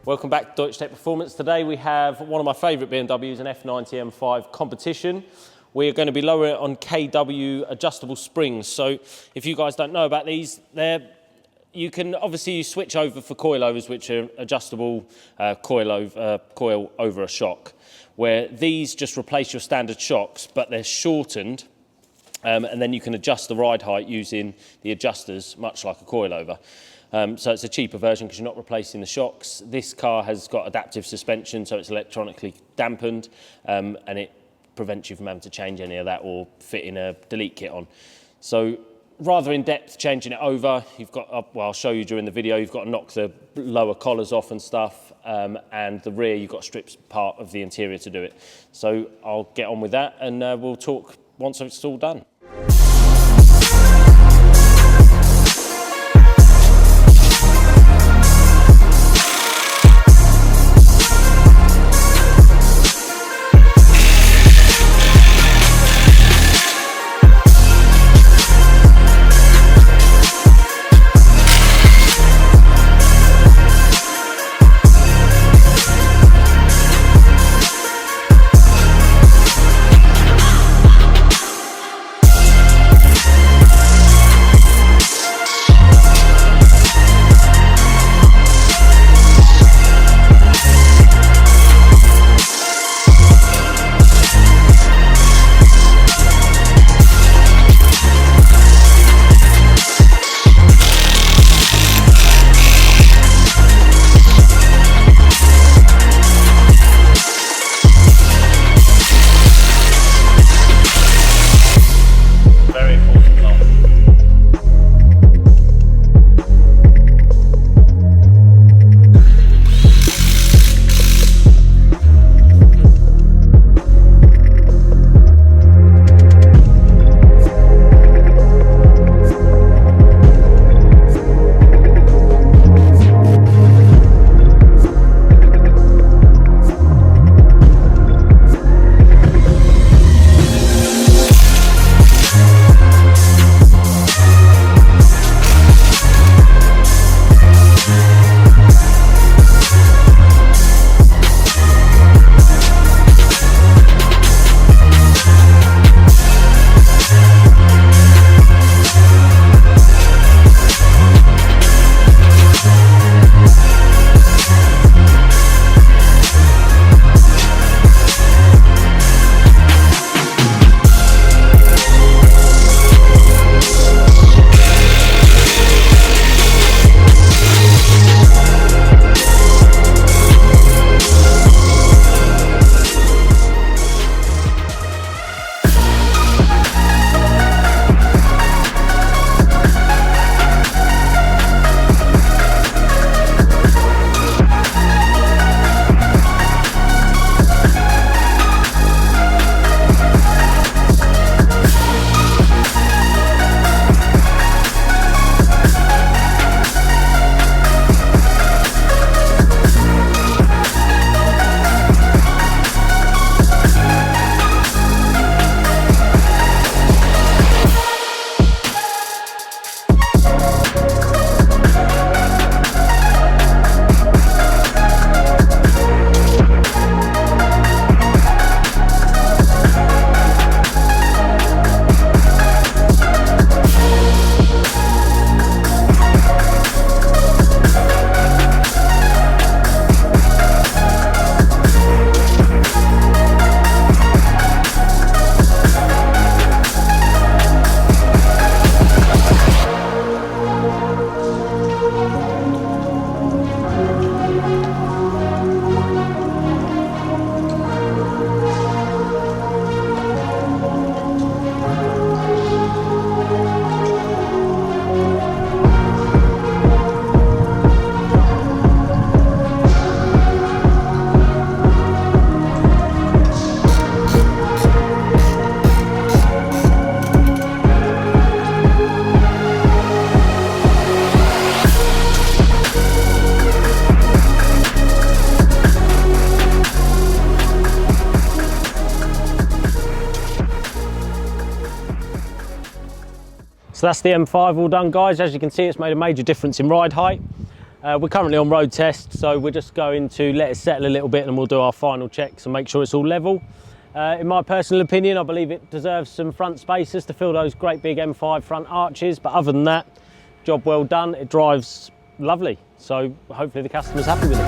Welcome back to Deutsche Tech Performance. Today we have one of my favourite BMWs, an F90 M5 competition. We are going to be lowering it on KW adjustable springs. So if you guys don't know about these, you can obviously switch over for coilovers, which are adjustable coil over a shock, where these just replace your standard shocks, but they're shortened, and then you can adjust the ride height using the adjusters, much like a coilover. So it's a cheaper version because you're not replacing the shocks. This car has got adaptive suspension, so it's electronically dampened, and it prevents you from having to change any of that or fitting a delete kit on. So rather in depth changing it over, you've got, well, I'll show you during the video, you've got to knock the lower collars off and stuff, and the rear you've got to strip part of the interior to do it. So I'll get on with that and we'll talk once it's all done. So that's the M5 all done, guys. As you can see, it's made a major difference in ride height. We're currently on road test, so we're just going to let it settle a little bit and we'll do our final checks and make sure it's all level. In my personal opinion, I believe it deserves some front spacers to fill those great big M5 front arches, but other than that, job well done. It drives lovely, so hopefully the customer's happy with it.